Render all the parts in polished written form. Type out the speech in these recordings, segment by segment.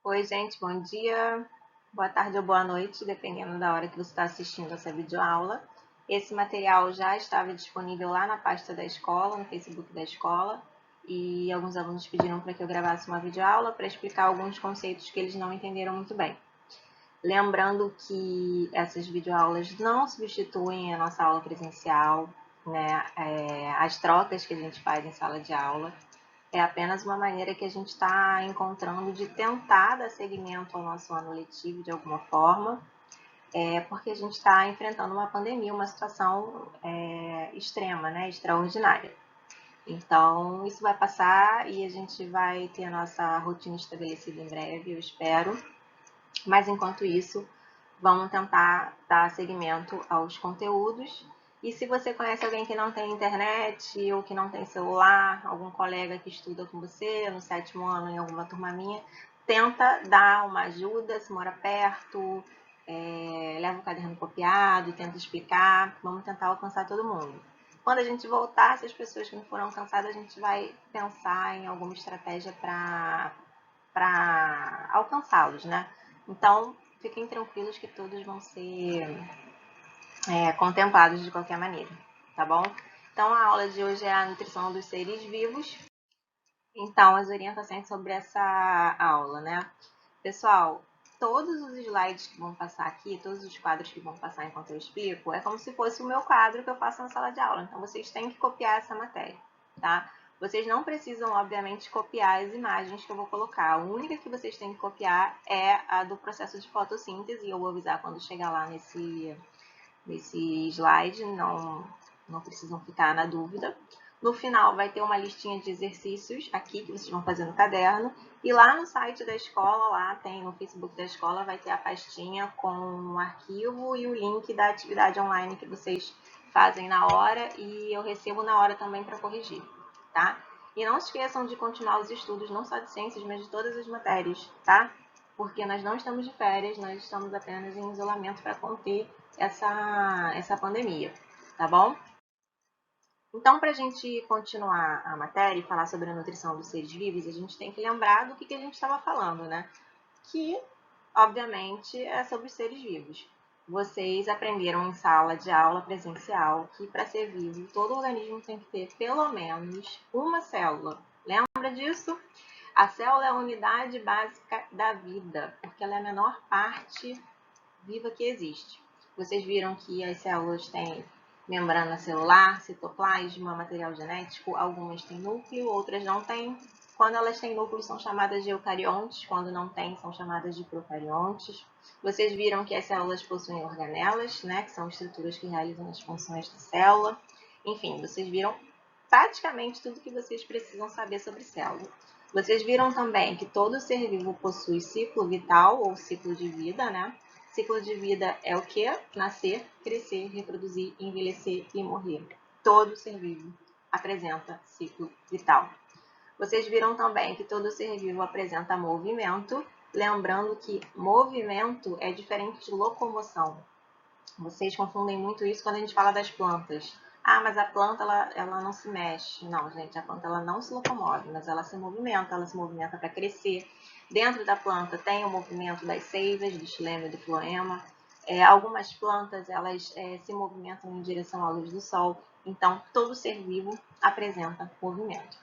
Oi, gente, bom dia, boa tarde ou boa noite, dependendo da hora que você está assistindo essa videoaula. Esse material já estava disponível lá na pasta da escola, no Facebook da escola, e alguns alunos pediram para que eu gravasse uma videoaula para explicar alguns conceitos que eles não entenderam muito bem. Lembrando que essas videoaulas não substituem a nossa aula presencial, né? As trocas que a gente faz em sala de aula. É apenas uma maneira que a gente está encontrando de tentar dar seguimento ao nosso ano letivo de alguma forma, porque a gente está enfrentando uma pandemia, uma situação extrema, né, extraordinária. Então, isso vai passar e a gente vai ter a nossa rotina estabelecida em breve, eu espero. Mas, enquanto isso, vamos tentar dar seguimento aos conteúdos. E se você conhece alguém que não tem internet ou que não tem celular, algum colega que estuda com você no 7º ano em alguma turma minha, tenta dar uma ajuda, se mora perto, leva o caderno copiado, tenta explicar, vamos tentar alcançar todo mundo. Quando a gente voltar, se as pessoas que não foram alcançadas, a gente vai pensar em alguma estratégia para alcançá-los, né? Então, fiquem tranquilos que todos vão ser contemplados de qualquer maneira, tá bom? Então, a aula de hoje é a nutrição dos seres vivos. Então, as orientações sobre essa aula, né? Pessoal, todos os slides que vão passar aqui, todos os quadros que vão passar enquanto eu explico, é como se fosse o meu quadro que eu faço na sala de aula. Então, vocês têm que copiar essa matéria, tá? Vocês não precisam, obviamente, copiar as imagens que eu vou colocar. A única que vocês têm que copiar é a do processo de fotossíntese, e eu vou avisar quando chegar lá nesse slide, não precisam ficar na dúvida. No final vai ter uma listinha de exercícios aqui que vocês vão fazer no caderno. E lá no site da escola, lá tem no Facebook da escola, vai ter a pastinha com o arquivo e o link da atividade online que vocês fazem na hora e eu recebo na hora também para corrigir, tá? E não esqueçam de continuar os estudos, não só de ciências, mas de todas as matérias, tá? Porque nós não estamos de férias, nós estamos apenas em isolamento para conter essa pandemia, tá bom? Então, para a gente continuar a matéria e falar sobre a nutrição dos seres vivos, a gente tem que lembrar do que a gente estava falando, né? Que, obviamente, é sobre os seres vivos. Vocês aprenderam em sala de aula presencial que, para ser vivo, todo organismo tem que ter pelo menos uma célula. Lembra disso? A célula é a unidade básica da vida, porque ela é a menor parte viva que existe. Vocês viram que as células têm membrana celular, citoplasma, material genético, algumas têm núcleo, outras não têm. Quando elas têm núcleo são chamadas de eucariontes, quando não têm são chamadas de procariontes. Vocês viram que as células possuem organelas, né, que são estruturas que realizam as funções da célula. Enfim, vocês viram praticamente tudo que vocês precisam saber sobre célula. Vocês viram também que todo ser vivo possui ciclo vital ou ciclo de vida, né? Ciclo de vida é o que? Nascer, crescer, reproduzir, envelhecer e morrer. Todo ser vivo apresenta ciclo vital. Vocês viram também que todo ser vivo apresenta movimento, lembrando que movimento é diferente de locomoção. Vocês confundem muito isso quando a gente fala das plantas. Ah, mas a planta ela não se mexe. Não, gente, a planta ela não se locomove, mas ela se movimenta para crescer. Dentro da planta tem o movimento das seivas, do xilema e do floema. Algumas plantas elas se movimentam em direção à luz do sol. Então, todo ser vivo apresenta movimento.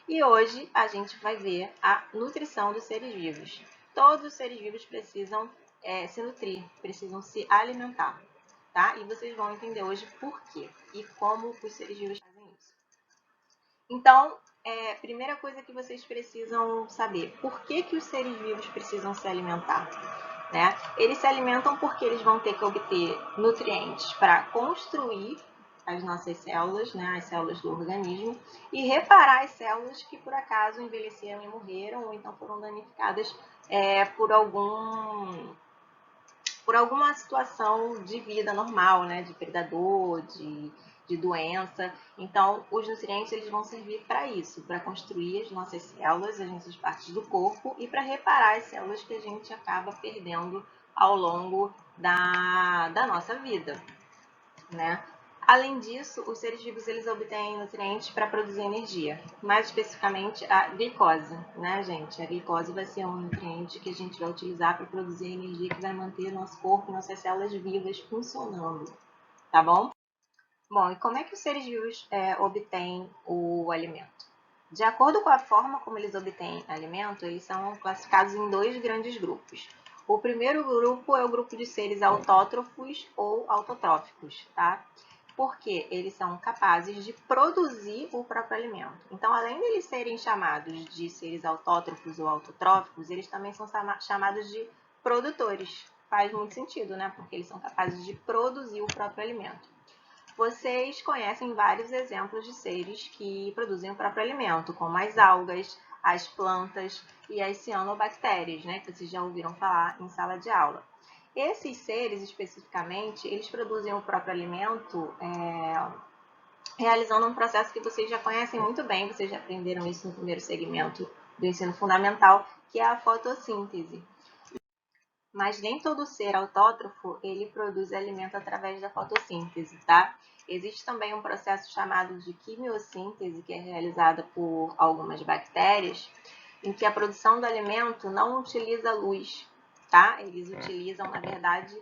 E hoje a gente vai ver a nutrição dos seres vivos. Todos os seres vivos precisam se nutrir, precisam se alimentar. Tá? E vocês vão entender hoje por quê e como os seres vivos fazem isso. Então, primeira coisa que vocês precisam saber, por que os seres vivos precisam se alimentar? Né? Eles se alimentam porque eles vão ter que obter nutrientes para construir as nossas células, né, as células do organismo, e reparar as células que por acaso envelheceram e morreram, ou então foram danificadas por alguma situação de vida normal, né, de predador, de doença. Então, os nutrientes eles vão servir para isso, para construir as nossas células, as nossas partes do corpo e para reparar as células que a gente acaba perdendo ao longo da nossa vida, né? Além disso, os seres vivos eles obtêm nutrientes para produzir energia, mais especificamente a glicose, né, gente? A glicose vai ser um nutriente que a gente vai utilizar para produzir energia que vai manter nosso corpo e nossas células vivas funcionando, tá bom? Bom, e como é que os seres vivos obtêm o alimento? De acordo com a forma como eles obtêm alimento, eles são classificados em dois grandes grupos. O primeiro grupo é o grupo de seres autótrofos ou autotróficos, tá? Porque eles são capazes de produzir o próprio alimento. Então, além de eles serem chamados de seres autótrofos ou autotróficos, eles também são chamados de produtores. Faz muito sentido, né? Porque eles são capazes de produzir o próprio alimento. Vocês conhecem vários exemplos de seres que produzem o próprio alimento, como as algas, as plantas e as cianobactérias, né? Que vocês já ouviram falar em sala de aula. Esses seres, especificamente, eles produzem o próprio alimento realizando um processo que vocês já conhecem muito bem, vocês já aprenderam isso no primeiro segmento do ensino fundamental, que é a fotossíntese. Mas nem todo ser autótrofo, ele produz alimento através da fotossíntese, tá? Existe também um processo chamado de quimiossíntese, que é realizada por algumas bactérias, em que a produção do alimento não utiliza luz, tá? Eles utilizam, na verdade,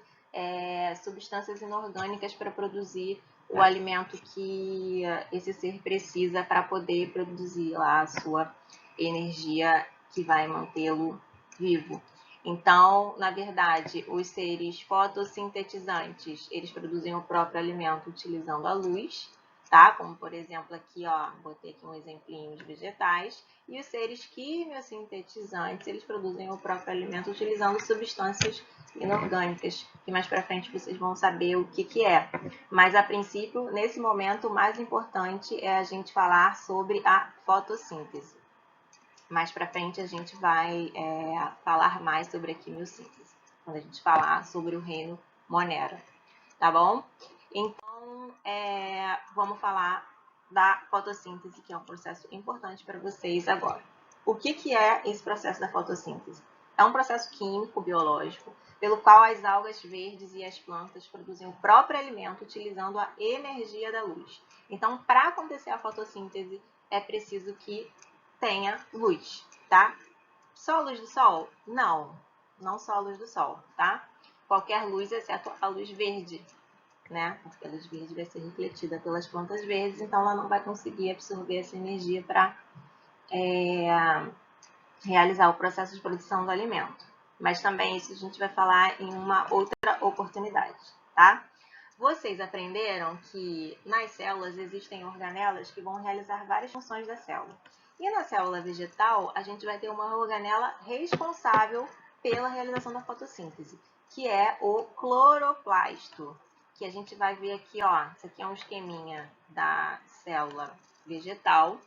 substâncias inorgânicas para produzir o alimento que esse ser precisa para poder produzir lá a sua energia que vai mantê-lo vivo. Então, na verdade, os seres fotossintetizantes, eles produzem o próprio alimento utilizando a luz, tá? Como, por exemplo, aqui, ó, botei aqui um exemplinho de vegetais. E os seres quimiosintetizantes, eles produzem o próprio alimento utilizando substâncias inorgânicas, que mais para frente vocês vão saber o que é. Mas, a princípio, nesse momento, o mais importante é a gente falar sobre a fotossíntese. Mais para frente a gente vai falar mais sobre a quimiossíntese, quando a gente falar sobre o reino Monera, tá bom? Então, vamos falar da fotossíntese, que é um processo importante para vocês agora. O que é esse processo da fotossíntese? É um processo químico, biológico, pelo qual as algas verdes e as plantas produzem o próprio alimento utilizando a energia da luz. Então, para acontecer a fotossíntese, é preciso que tenha luz, tá? Só a luz do sol? Não, não só a luz do sol, tá? Qualquer luz, exceto a luz verde, né? Porque a luz verde vai ser refletida pelas plantas verdes, então ela não vai conseguir absorver essa energia para realizar o processo de produção do alimento. Mas também isso a gente vai falar em uma outra oportunidade, tá? Vocês aprenderam que nas células existem organelas que vão realizar várias funções da célula. E na célula vegetal, a gente vai ter uma organela responsável pela realização da fotossíntese, que é o cloroplasto, que a gente vai ver aqui, ó, isso aqui é um esqueminha da célula vegetal.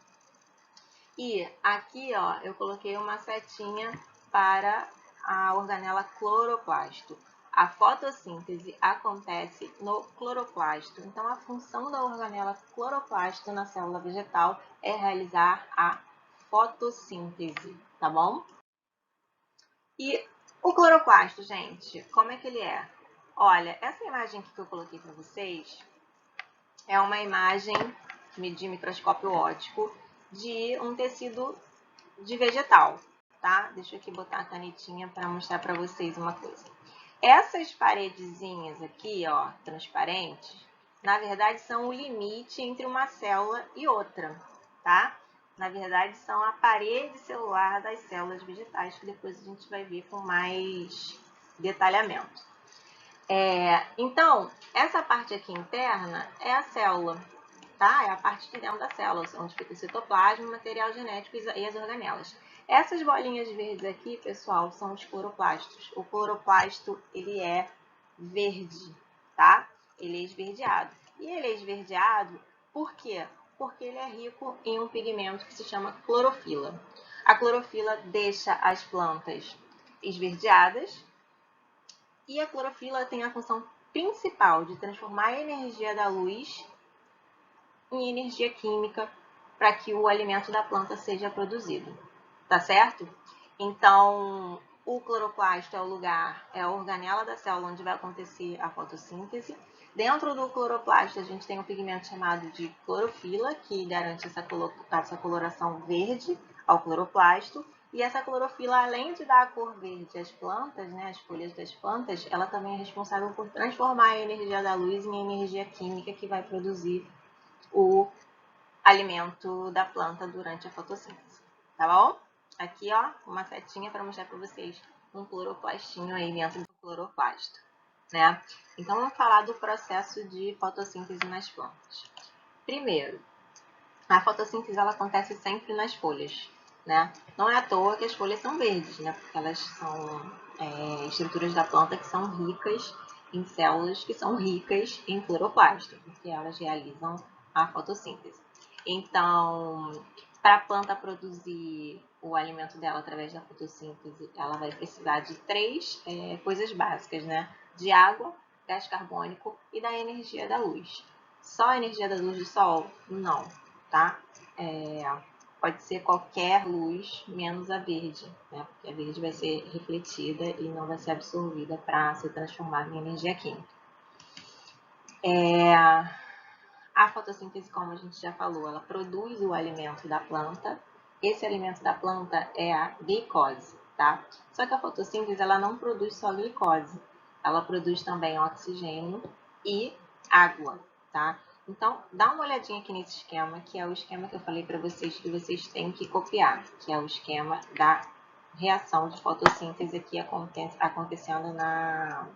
E aqui, ó, eu coloquei uma setinha para a organela cloroplasto. A fotossíntese acontece no cloroplasto. Então, a função da organela cloroplasto na célula vegetal é realizar a fotossíntese, tá bom? E o cloroplasto, gente, como é que ele é? Olha, essa imagem aqui que eu coloquei para vocês é uma imagem de microscópio óptico de um tecido de vegetal, tá? Deixa eu aqui botar a canetinha para mostrar para vocês uma coisa. Essas paredezinhas aqui, ó, transparentes, na verdade são o limite entre uma célula e outra, tá? Na verdade são a parede celular das células vegetais, que depois a gente vai ver com mais detalhamento. Então, essa parte aqui interna é a célula, tá? É a parte de dentro da célula, onde fica o citoplasma, o material genético e as organelas. Essas bolinhas verdes aqui, pessoal, são os cloroplastos. O cloroplasto, ele é verde, tá? Ele é esverdeado. E ele é esverdeado por quê? Porque ele é rico em um pigmento que se chama clorofila. A clorofila deixa as plantas esverdeadas e a clorofila tem a função principal de transformar a energia da luz em energia química para que o alimento da planta seja produzido, tá certo? Então, O cloroplasto é o lugar, é a organela da célula onde vai acontecer a fotossíntese. Dentro do cloroplasto, a gente tem um pigmento chamado de clorofila, que garante essa coloração verde ao cloroplasto. E essa clorofila, além de dar a cor verde às plantas, né, às folhas das plantas, ela também é responsável por transformar a energia da luz em energia química que vai produzir o alimento da planta durante a fotossíntese. Tá bom? Aqui, ó, uma setinha para mostrar para vocês um cloroplastinho aí dentro do cloroplasto, né? Então, vamos falar do processo de fotossíntese nas plantas. Primeiro, a fotossíntese ela acontece sempre nas folhas, né? Não é à toa que as folhas são verdes, né? Porque elas são estruturas da planta que são ricas em células que são ricas em cloroplasto, porque elas realizam a fotossíntese. Então, para a planta produzir o alimento dela através da fotossíntese, ela vai precisar de três coisas básicas, né? De água, gás carbônico e da energia da luz. Só a energia da luz do sol? Não, tá? Pode ser qualquer luz, menos a verde, né? Porque a verde vai ser refletida e não vai ser absorvida para ser transformada em energia química. A fotossíntese, como a gente já falou, ela produz o alimento da planta. Esse alimento da planta é a glicose, tá? Só que a fotossíntese, ela não produz só glicose. Ela produz também oxigênio e água, tá? Então, dá uma olhadinha aqui nesse esquema, que é o esquema que eu falei para vocês que vocês têm que copiar, que é o esquema da reação de fotossíntese aqui acontecendo na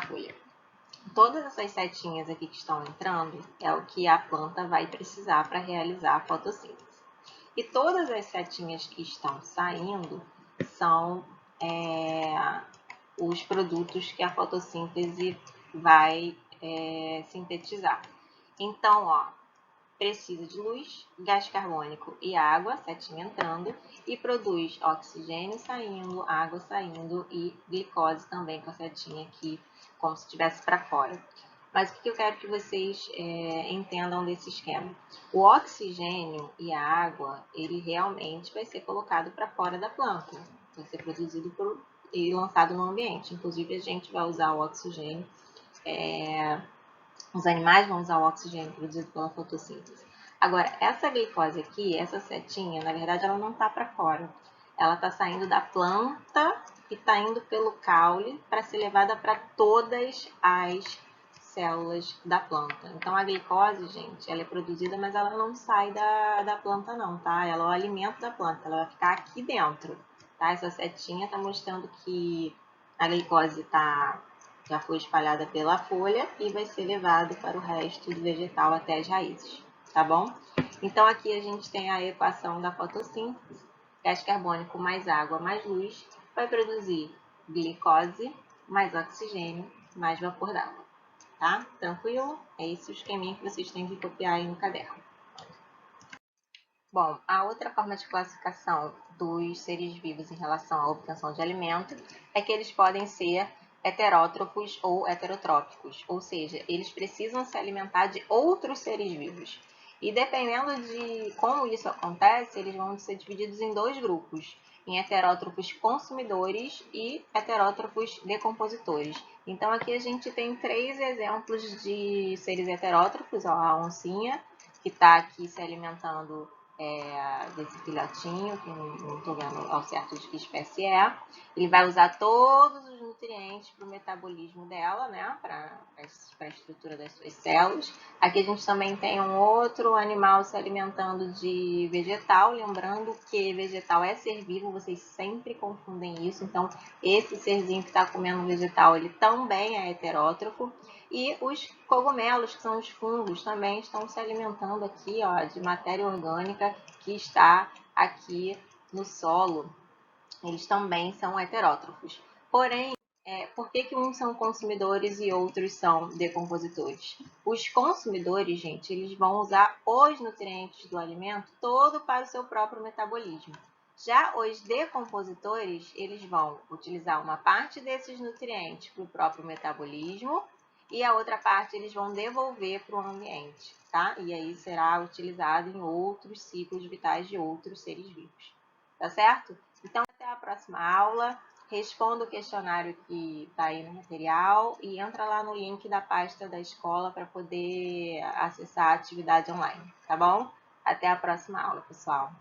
folha. Todas essas setinhas aqui que estão entrando é o que a planta vai precisar para realizar a fotossíntese. E todas as setinhas que estão saindo são os produtos que a fotossíntese vai sintetizar. Então, ó, precisa de luz, gás carbônico e água, setinha entrando, e produz oxigênio saindo, água saindo e glicose também com a setinha aqui, como se estivesse para fora. Mas o que eu quero que vocês entendam desse esquema? O oxigênio e a água, ele realmente vai ser colocado para fora da planta, vai ser produzido e lançado no ambiente. Inclusive, a gente vai usar o oxigênio os animais vão usar o oxigênio produzido pela fotossíntese. Agora, essa glicose aqui, essa setinha, na verdade, ela não está para fora. Ela está saindo da planta e está indo pelo caule para ser levada para todas as células da planta. Então, a glicose, gente, ela é produzida, mas ela não sai da planta não, tá? Ela é o alimento da planta, ela vai ficar aqui dentro, tá? Essa setinha está mostrando que a glicose já foi espalhada pela folha e vai ser levado para o resto do vegetal até as raízes, tá bom? Então, aqui a gente tem a equação da fotossíntese. Gás carbônico mais água mais luz vai produzir glicose mais oxigênio mais vapor d'água, tá? Tranquilo? É esse o esqueminha que vocês têm que copiar aí no caderno. Bom, a outra forma de classificação dos seres vivos em relação à obtenção de alimento é que eles podem ser heterótrofos ou heterotróficos, ou seja, eles precisam se alimentar de outros seres vivos. E dependendo de como isso acontece, eles vão ser divididos em dois grupos, em heterótrofos consumidores e heterótrofos decompositores. Então aqui a gente tem três exemplos de seres heterótrofos, ó, a oncinha, que está aqui se alimentando desse filhotinho, que não estou vendo ao certo de que espécie é. Ele vai usar todos os nutrientes para o metabolismo dela, né? Para a estrutura das suas células. Aqui a gente também tem um outro animal se alimentando de vegetal, lembrando que vegetal é ser vivo, vocês sempre confundem isso. Então, esse serzinho que está comendo vegetal, ele também é heterótrofo. E os cogumelos, que são os fungos, também estão se alimentando aqui, ó, de matéria orgânica que está aqui no solo. Eles também são heterótrofos. Porém, por que uns são consumidores e outros são decompositores? Os consumidores, gente, eles vão usar os nutrientes do alimento todo para o seu próprio metabolismo. Já os decompositores, eles vão utilizar uma parte desses nutrientes para o próprio metabolismo e a outra parte eles vão devolver para o ambiente, tá? E aí será utilizado em outros ciclos vitais de outros seres vivos. tá certo? Então, até a próxima aula. Responda o questionário que está aí no material e entra lá no link da pasta da escola para poder acessar a atividade online, tá bom? Até a próxima aula, pessoal.